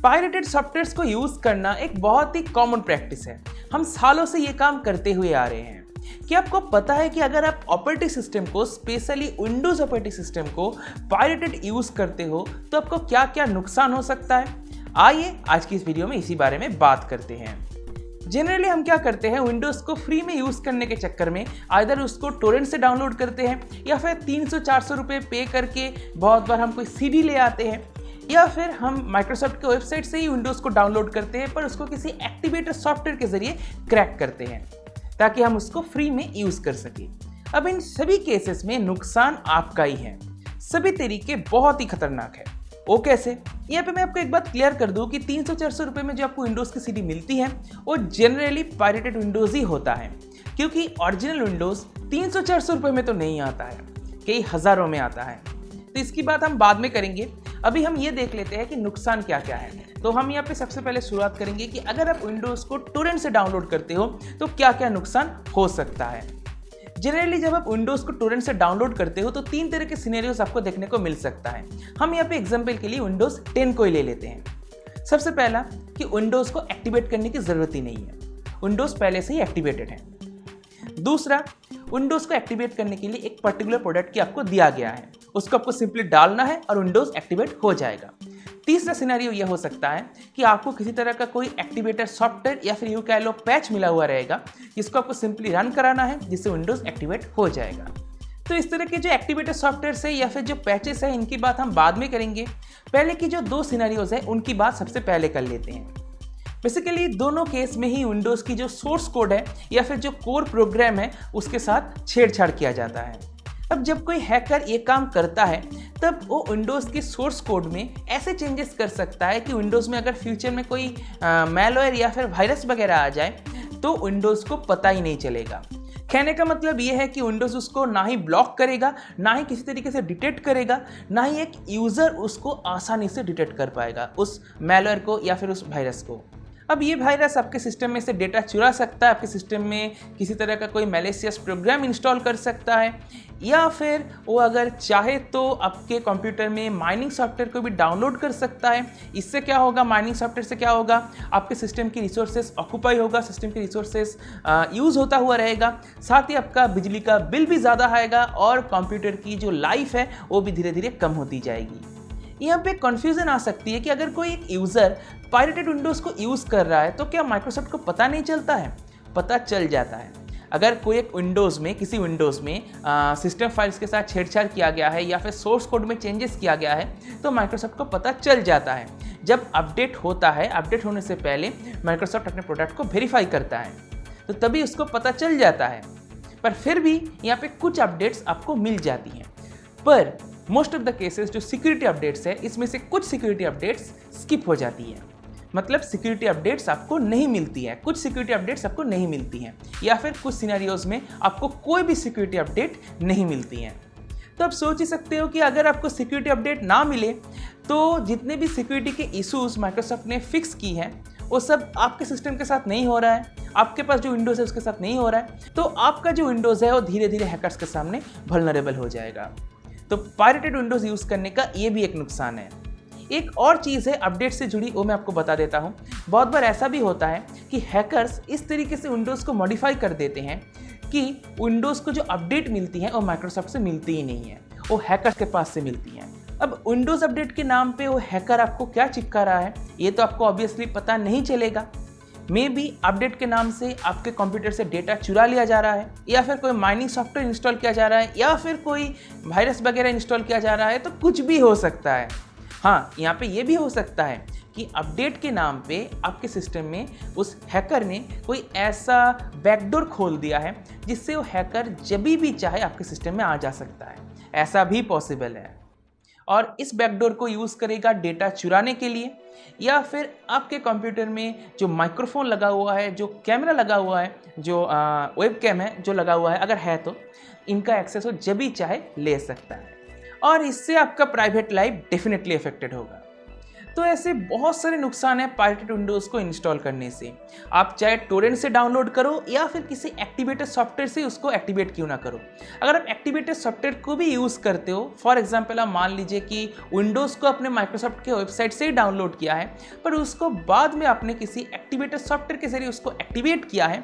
Pirated softwares को use करना एक बहुत ही कॉमन प्रैक्टिस है। हम सालों से ये काम करते हुए आ रहे हैं। क्या आपको पता है कि अगर आप ऑपरेटिंग सिस्टम को, स्पेशली विंडोज ऑपरेटिंग सिस्टम को पायरेटेड यूज करते हो तो आपको क्या क्या नुकसान हो सकता है? आइए आज की इस वीडियो में इसी बारे में बात करते हैं। जनरली हम क्या करते हैं, विंडोज को फ्री में यूज करने के चक्कर में आइदर उसको टोरेंट से डाउनलोड करते हैं या फिर 300-400 रुपये पे करके बहुत बार हम कोई सीडी ले आते हैं, या फिर हम माइक्रोसॉफ्ट के वेबसाइट से ही विंडोज़ को डाउनलोड करते हैं पर उसको किसी एक्टिवेटर सॉफ्टवेयर के जरिए क्रैक करते हैं ताकि हम उसको फ्री में यूज़ कर सकें। अब इन सभी केसेस में नुकसान आपका ही है। सभी तरीके बहुत ही खतरनाक है। वो कैसे? यहाँ पे मैं आपको एक बात क्लियर कर दूं कि 300-400 रुपये में जो आपको विंडोज़ की सीडी मिलती है वो जनरली पायरेटेड विंडोज़ ही होता है, क्योंकि ओरिजिनल विंडोज़ 300-400 रुपये में तो नहीं आता है, कई हज़ारों में आता है। तो इसकी बात हम बाद में करेंगे। अभी हम ये देख लेते हैं कि नुकसान क्या क्या है। तो हम यहाँ पे सबसे पहले शुरुआत करेंगे कि अगर आप विंडोज़ को टोरेंट से डाउनलोड करते हो तो क्या क्या नुकसान हो सकता है। जनरली जब आप विंडोज़ को टोरेंट से डाउनलोड करते हो तो 3 तरह के सिनेरियोस आपको देखने को मिल सकता है। हम यहाँ पे एग्जांपल के लिए विंडोज़ 10 को ही ले लेते हैं। सबसे पहला कि विंडोज़ को एक्टिवेट करने की ज़रूरत ही नहीं है, विंडोज़ पहले से ही एक्टिवेटेड है। दूसरा, विंडोज़ को एक्टिवेट करने के लिए एक पर्टिकुलर प्रोडक्ट की आपको दिया गया है, उसको आपको सिंपली डालना है और विंडोज़ एक्टिवेट हो जाएगा। तीसरा सिनेरियो यह हो सकता है कि आपको किसी तरह का कोई एक्टिवेटर सॉफ्टवेयर या फिर यूं कह लो पैच मिला हुआ रहेगा जिसको आपको सिंपली रन कराना है, जिससे विंडोज़ एक्टिवेट हो जाएगा। तो इस तरह के जो एक्टिवेटर सॉफ्टवेयर है या फिर जो पैचेस है इनकी बात हम बाद में करेंगे। पहले की जो 2 सिनेरियोज है उनकी बात सबसे पहले कर लेते हैं। बेसिकली दोनों केस में ही विंडोज़ की जो सोर्स कोड है या फिर जो कोर प्रोग्राम है उसके साथ छेड़छाड़ किया जाता है। अब जब कोई हैकर ये काम करता है तब वो विंडोज़ की सोर्स कोड में ऐसे चेंजेस कर सकता है कि विंडोज़ में अगर फ्यूचर में कोई मैलवेयर या फिर वायरस वगैरह आ जाए तो विंडोज़ को पता ही नहीं चलेगा। कहने का मतलब ये है कि विंडोज़ उसको ना ही ब्लॉक करेगा, ना ही किसी तरीके से डिटेक्ट करेगा, ना ही एक यूज़र उसको आसानी से डिटेक्ट कर पाएगा, उस मैलवेयर को या फिर उस वायरस को। अब ये वायरस आपके सिस्टम में से डेटा चुरा सकता है, आपके सिस्टम में किसी तरह का कोई मैलिशियस प्रोग्राम इंस्टॉल कर सकता है, या फिर वो अगर चाहे तो आपके कंप्यूटर में माइनिंग सॉफ्टवेयर को भी डाउनलोड कर सकता है। इससे क्या होगा, माइनिंग सॉफ्टवेयर से क्या होगा, आपके सिस्टम की रिसोर्सेज ऑक्यूपाई होगा, सिस्टम की रिसोर्सेज यूज़ होता हुआ रहेगा, साथ ही आपका बिजली का बिल भी ज़्यादा आएगा और कंप्यूटर की जो लाइफ है वो भी धीरे धीरे कम होती जाएगी। यहाँ पे कन्फ्यूज़न आ सकती है कि अगर कोई एक यूज़र पायरेटेड विंडोज़ को यूज़ कर रहा है तो क्या माइक्रोसॉफ्ट को पता नहीं चलता है? पता चल जाता है। अगर कोई एक विंडोज़ में, किसी विंडोज़ में सिस्टम फाइल्स के साथ छेड़छाड़ किया गया है या फिर सोर्स कोड में चेंजेस किया गया है तो माइक्रोसॉफ्ट को पता चल जाता है। जब अपडेट होता है, अपडेट होने से पहले माइक्रोसॉफ्ट अपने प्रोडक्ट को वेरीफाई करता है तो तभी उसको पता चल जाता है। पर फिर भी यहाँ पे कुछ अपडेट्स आपको मिल जाती हैं, पर मोस्ट ऑफ द केसेस जो सिक्योरिटी अपडेट्स है इसमें से कुछ सिक्योरिटी अपडेट्स स्किप हो जाती है। मतलब सिक्योरिटी अपडेट्स आपको नहीं मिलती है, कुछ सिक्योरिटी अपडेट्स आपको नहीं मिलती हैं, या फिर कुछ सिनेरियोज में आपको कोई भी सिक्योरिटी अपडेट नहीं मिलती हैं। तो आप सोच ही सकते हो कि अगर आपको सिक्योरिटी अपडेट ना मिले तो जितने भी सिक्योरिटी के इशूज़ माइक्रोसॉफ्ट ने फिक्स की हैं वो सब आपके सिस्टम के साथ नहीं हो रहा है, आपके पास जो विंडोज़ है उसके साथ नहीं हो रहा है, तो आपका जो विंडोज़ है वो धीरे धीरे हैकर्स के सामने वल्नरेबल हो जाएगा। तो पायरेटेड विंडोज़ यूज़ करने का ये भी एक नुकसान है। एक और चीज़ है अपडेट से जुड़ी, वो मैं आपको बता देता हूँ। बहुत बार ऐसा भी होता है कि हैकर्स इस तरीके से विंडोज़ को मॉडिफाई कर देते हैं कि विंडोज़ को जो अपडेट मिलती है वो माइक्रोसॉफ्ट से मिलती ही नहीं है, वो हैकर्स के पास से मिलती हैं। अब विंडोज़ अपडेट के नाम पे वो हैकर आपको क्या चिपका रहा है ये तो आपको ऑब्वियसली पता नहीं चलेगा। मे बी अपडेट के नाम से आपके कंप्यूटर से डेटा चुरा लिया जा रहा है, या फिर कोई माइनिंग सॉफ्टवेयर इंस्टॉल किया जा रहा है, या फिर कोई वायरस वगैरह इंस्टॉल किया जा रहा है, तो कुछ भी हो सकता है। हाँ, यहाँ पे ये भी हो सकता है कि अपडेट के नाम पे आपके सिस्टम में उस हैकर ने कोई ऐसा बैकडोर खोल दिया है जिससे वो हैकर जब भी चाहे आपके सिस्टम में आ जा सकता है। ऐसा भी पॉसिबल है, और इस बैकडोर को यूज़ करेगा डेटा चुराने के लिए, या फिर आपके कंप्यूटर में जो माइक्रोफोन लगा हुआ है, जो कैमरा लगा हुआ है, जो वेबकैम है जो लगा हुआ है, अगर है तो इनका एक्सेस वो जब भी चाहे ले सकता है, और इससे आपका प्राइवेट लाइफ डेफिनेटली अफेक्टेड होगा। तो ऐसे बहुत सारे नुकसान हैं पायरेटेड विंडोज़ को इंस्टॉल करने से। आप चाहे टोरेंट से डाउनलोड करो या फिर किसी एक्टिवेटेड सॉफ्टवेयर से उसको एक्टिवेट क्यों ना करो। अगर आप एक्टिवेटेड सॉफ्टवेयर को भी यूज़ करते हो, फॉर एग्जांपल आप मान लीजिए कि विंडोज़ को अपने माइक्रोसॉफ्ट के वेबसाइट से ही डाउनलोड किया है, पर उसको बाद में आपने किसी एक्टिवेटेड सॉफ्टवेयर के जरिए उसको एक्टिवेट किया है,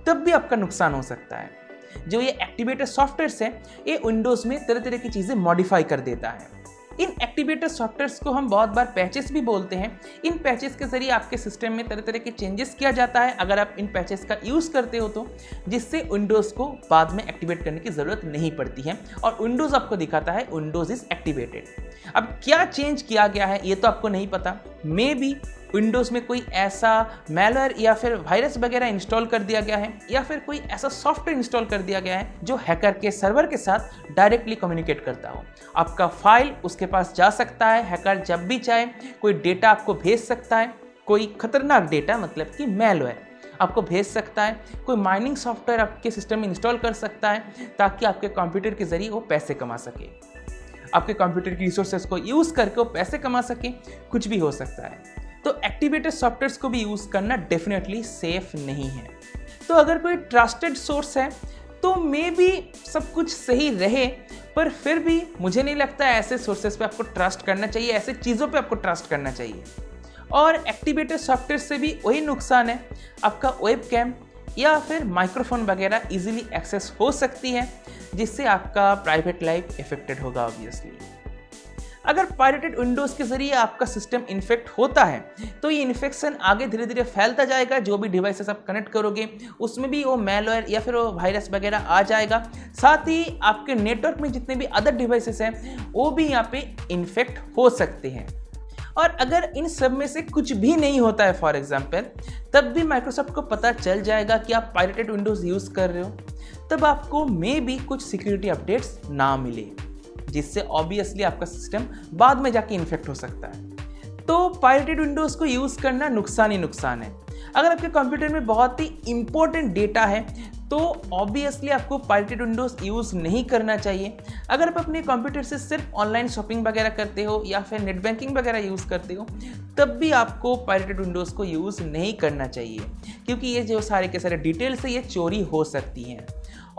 तब भी आपका नुकसान हो सकता है। जो ये एक्टिवेटेड सॉफ्टवेयर्स है, ये विंडोज़ में तरह तरह की चीज़ें मॉडिफाई कर देता है। इन एक्टिवेटेड सॉफ्टवेयर्स को हम बहुत बार पैचेस भी बोलते हैं। इन पैचेस के जरिए आपके सिस्टम में तरह तरह के चेंजेस किया जाता है अगर आप इन पैचेस का यूज़ करते हो तो, जिससे विंडोज़ को बाद में एक्टिवेट करने की ज़रूरत नहीं पड़ती है और विंडोज़ आपको दिखाता है विंडोज़ इज़ एक्टिवेटेड। अब क्या चेंज किया गया है ये तो आपको नहीं पता। मे बी विंडोज़ में कोई ऐसा मैलवेयर या फिर वायरस वगैरह इंस्टॉल कर दिया गया है या फिर कोई ऐसा सॉफ्टवेयर इंस्टॉल कर दिया गया है जो हैकर के सर्वर के साथ डायरेक्टली कम्युनिकेट करता हो। आपका फाइल उसके पास जा सकता है, हैकर जब भी चाहे कोई डेटा आपको भेज सकता है, कोई खतरनाक डेटा मतलब कि मैलवेयर आपको भेज सकता है, कोई माइनिंग सॉफ्टवेयर आपके सिस्टम में इंस्टॉल कर सकता है ताकि आपके कंप्यूटर के जरिए वो पैसे कमा सके, आपके कंप्यूटर की रिसोर्सेज को यूज़ करके वो पैसे कमा सके, कुछ भी हो सकता है। तो एक्टिवेटेड सॉफ्टवेयर्स को भी यूज़ करना डेफिनेटली सेफ नहीं है। तो अगर कोई ट्रस्टेड सोर्स है तो मे बी सब कुछ सही रहे, पर फिर भी मुझे नहीं लगता ऐसे सोर्सेज पे आपको ट्रस्ट करना चाहिए, ऐसे चीज़ों पे आपको ट्रस्ट करना चाहिए। और एक्टिवेटेड सॉफ्टवेयर से भी वही नुकसान है, आपका वेबकैम या फिर माइक्रोफोन वगैरह इजीली एक्सेस हो सकती है, जिससे आपका प्राइवेट लाइफ इफेक्टेड होगा ऑब्वियसली। अगर पायरेटेड विंडोज़ के जरिए आपका सिस्टम इन्फेक्ट होता है तो ये इन्फेक्शन आगे धीरे धीरे फैलता जाएगा। जो भी डिवाइसेस आप कनेक्ट करोगे उसमें भी वो मैलवेयर या फिर वो वायरस वगैरह आ जाएगा। साथ ही आपके नेटवर्क में जितने भी अदर डिवाइसेस हैं वो भी यहाँ पे इन्फेक्ट हो सकते हैं। और अगर इन सब में से कुछ भी नहीं होता है फॉर एग्जाम्पल, तब भी माइक्रोसॉफ्ट को पता चल जाएगा कि आप पायरेटेड विंडोज़ यूज़ कर रहे हो, तब आपको मे भी कुछ सिक्योरिटी अपडेट्स ना मिले, जिससे ऑब्वियसली आपका सिस्टम बाद में जाके इन्फेक्ट हो सकता है। तो पायरेटेड विंडोज़ को यूज़ करना नुकसान ही नुकसान है। अगर आपके कंप्यूटर में बहुत ही इंपॉर्टेंट डेटा है तो ऑब्वियसली आपको पायरेटेड विंडोज़ यूज़ नहीं करना चाहिए। अगर आप अपने कंप्यूटर से सिर्फ ऑनलाइन शॉपिंग वगैरह करते हो या फिर नेट बैंकिंग वगैरह यूज़ करते हो, तब भी आपको पायरेटेड विंडोज़ को यूज़ नहीं करना चाहिए, क्योंकि ये जो सारे के सारे डिटेल्स है ये चोरी हो सकती हैं।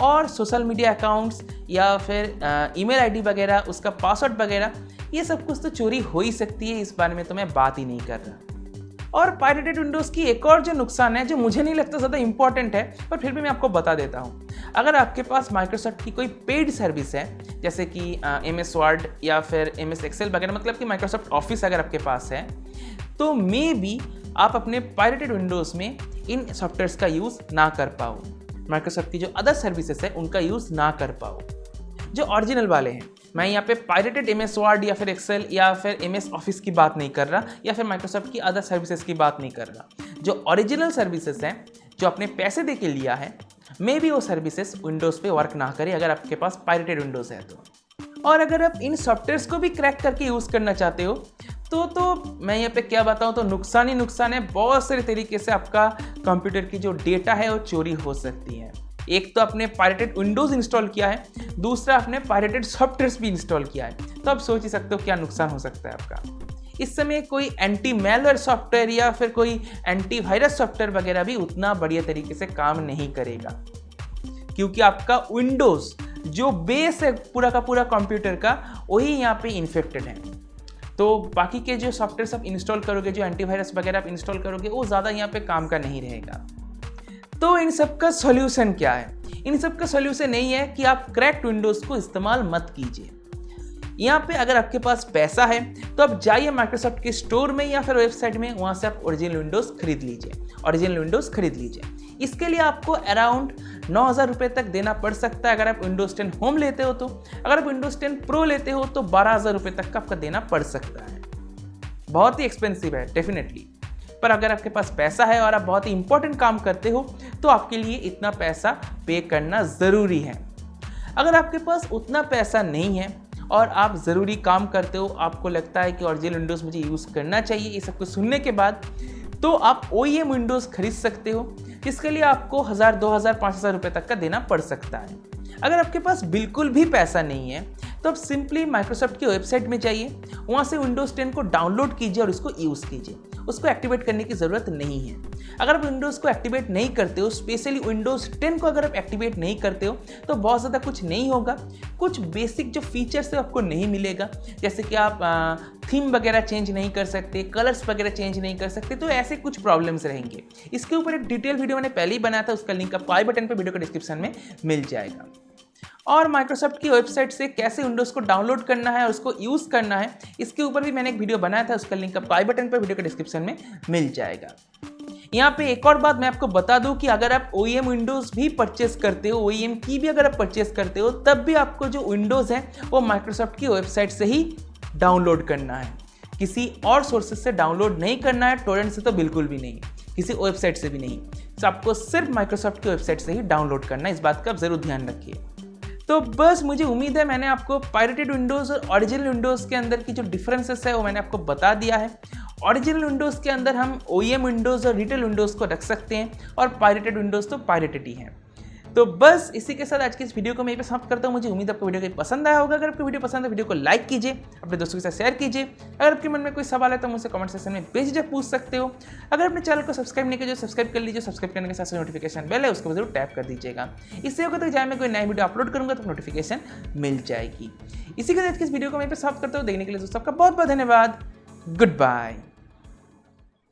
और सोशल मीडिया अकाउंट्स या फिर ईमेल आईडी वगैरह, उसका पासवर्ड वगैरह, ये सब कुछ तो चोरी हो ही सकती है, इस बारे में तो मैं बात ही नहीं कर रहा। और पायरेटेड विंडोज़ की एक और जो नुकसान है, जो मुझे नहीं लगता ज़्यादा इंपॉर्टेंट है, पर फिर भी मैं आपको बता देता हूँ। अगर आपके पास माइक्रोसॉफ्ट की कोई पेड सर्विस है, जैसे कि MS वर्ड या फिर MS एक्सेल वगैरह, मतलब कि माइक्रोसॉफ्ट ऑफिस अगर आपके पास है, तो मे बी आप अपने पायरेटेड विंडोज़ में इन सॉफ्टवेयर्स का यूज़ ना कर पाओ, माइक्रोसॉफ्ट की जो अदर सर्विसेज है उनका यूज़ ना कर पाओ, जो ओरिजिनल वाले हैं। मैं यहाँ पे पायरेटेड MS वर्ड या फिर एक्सेल या फिर MS ऑफिस की बात नहीं कर रहा, या फिर माइक्रोसॉफ्ट की अदर सर्विसेज की बात नहीं कर रहा। जो ओरिजिनल सर्विसेज हैं, जो आपने पैसे दे के लिया है, मे बी वो सर्विसेज विंडोज़ पे वर्क ना करे अगर आपके पास पायरेटेड विंडोज़ है तो। और अगर आप इन सॉफ्टवेयर्स को भी क्रैक करके यूज़ करना चाहते हो तो मैं यहाँ पे क्या बताऊँ, तो नुकसान ही नुकसान है। बहुत सारे तरीके से आपका कंप्यूटर की जो डेटा है वो चोरी हो सकती है। एक तो आपने पायरेटेड विंडोज़ इंस्टॉल किया है, दूसरा आपने पायरेटेड सॉफ्टवेयर्स भी इंस्टॉल किया है, तो आप सोच ही सकते हो क्या नुकसान हो सकता है आपका। इस समय कोई एंटी मैलवेयर सॉफ्टवेयर या फिर कोई एंटी वायरस सॉफ्टवेयर वगैरह भी उतना बढ़िया तरीके से काम नहीं करेगा, क्योंकि आपका विंडोज़ जो बेस है पूरा का पूरा कंप्यूटर का, वही यहाँ पे इन्फेक्टेड है। तो बाकी के जो सॉफ्टवेयर आप इंस्टॉल करोगे, जो एंटीवायरस वगैरह आप इंस्टॉल करोगे, वो ज़्यादा यहाँ पे काम का नहीं रहेगा। तो इन सब का सॉल्यूशन क्या है? इन सब का सॉल्यूशन यही है कि आप क्रैक्ड विंडोज़ को इस्तेमाल मत कीजिए। यहाँ पे अगर आपके पास पैसा है तो आप जाइए माइक्रोसॉफ्ट के स्टोर में या फिर वेबसाइट में, वहाँ से आप ओरिजिनल विंडोज़ खरीद लीजिए। इसके लिए आपको अराउंड 9,000 रुपये तक देना पड़ सकता है अगर आप विंडोज़ 10 होम लेते हो तो। अगर आप विंडोज़ 10 प्रो लेते हो तो 12,000 रुपये तक का आपका देना पड़ सकता है। बहुत ही एक्सपेंसिव है डेफिनेटली, पर अगर आपके पास पैसा है और आप बहुत ही इंपॉर्टेंट काम करते हो तो आपके लिए इतना पैसा पे करना ज़रूरी है। अगर आपके पास उतना पैसा नहीं है और आप ज़रूरी काम करते हो, आपको लगता है कि ओरिजिनल विंडोज़ मुझे यूज़ करना चाहिए, ये सब कुछ सुनने के बाद, तो आप OEM विंडोज़ खरीद सकते हो, जिसके लिए आपको 1,000, 2,000, 5,000 रुपये तक का देना पड़ सकता है। अगर आपके पास बिल्कुल भी पैसा नहीं है तो आप सिंपली माइक्रोसॉफ्ट की वेबसाइट में जाइए, वहाँ से विंडोज़ 10 को डाउनलोड कीजिए और इसको यूज़ कीजिए। उसको एक्टिवेट करने की ज़रूरत नहीं है। अगर आप विंडोज़ को एक्टिवेट नहीं करते हो, स्पेशली विंडोज़ 10 को अगर आप एक्टिवेट नहीं करते हो, तो बहुत ज़्यादा कुछ नहीं होगा। कुछ बेसिक जो फीचर्स है आपको नहीं मिलेगा, जैसे कि आप थीम वगैरह चेंज नहीं कर सकते, कलर्स वगैरह चेंज नहीं कर सकते, तो ऐसे कुछ प्रॉब्लम्स रहेंगे। इसके ऊपर एक डिटेल वीडियो मैंने पहले ही बनाया था, उसका लिंक आपको आई बटन पर वीडियो के डिस्क्रिप्शन में मिल जाएगा। और माइक्रोसॉफ्ट की वेबसाइट से कैसे विंडोज़ को डाउनलोड करना है और उसको यूज़ करना है, इसके ऊपर भी मैंने एक वीडियो बनाया था, उसका लिंक आपको आई बटन पर वीडियो के डिस्क्रिप्शन में मिल जाएगा। यहाँ पे एक और बात मैं आपको बता दूं कि अगर आप OEM विंडोज़ भी परचेस करते हो, OEM की भी अगर आप परचेस करते हो, तब भी आपको जो विंडोज़ है वो माइक्रोसॉफ्ट की वेबसाइट से ही डाउनलोड करना है। किसी और सोर्सेज से डाउनलोड नहीं करना है, टोरेंट से तो बिल्कुल भी नहीं, किसी वेबसाइट से भी नहीं। तो आपको सिर्फ माइक्रोसॉफ्ट की वेबसाइट से ही डाउनलोड करना है, इस बात का आप ज़रूर ध्यान रखिए। तो बस मुझे उम्मीद है मैंने आपको पायरेटेड विंडोज़ और ओरिजिनल विंडोज़ के अंदर की जो डिफरेंसेस है वो मैंने आपको बता दिया है। ओरिजिनल विंडोज़ के अंदर हम OEM विंडोज़ और रिटेल विंडोज़ को रख सकते हैं, और पायरेटेड विंडोज़ तो पायरेटेड ही हैं। तो बस इसी के साथ आज की इस वीडियो को मैं यहीं पे समाप्त करता हूँ। मुझे उम्मीद है आपको वीडियो पसंद आया होगा। अगर आपको वीडियो पसंद है, वीडियो को लाइक कीजिए, अपने दोस्तों के साथ शेयर कीजिए। अगर आपके मन में कोई सवाल है तो मुझसे कमेंट सेक्शन में बेझिझक पूछ सकते हो। अगर अपने चैनल को सब्सक्राइब नहीं किया, सब्सक्राइब कर लीजिए। सब्सक्राइब करने के साथ नोटिफिकेशन बेल है, उसको जरूर टैप कर दीजिएगा। इससे होगा तो जहाँ मैं कोई नया वीडियो अपलोड करूँगा तो नोटिफिकेशन मिल जाएगी। इसी के साथ इस वीडियो को मैं समाप्त करता हूँ। देखने के लिए दोस्तों आपका बहुत बहुत धन्यवाद। Good bye.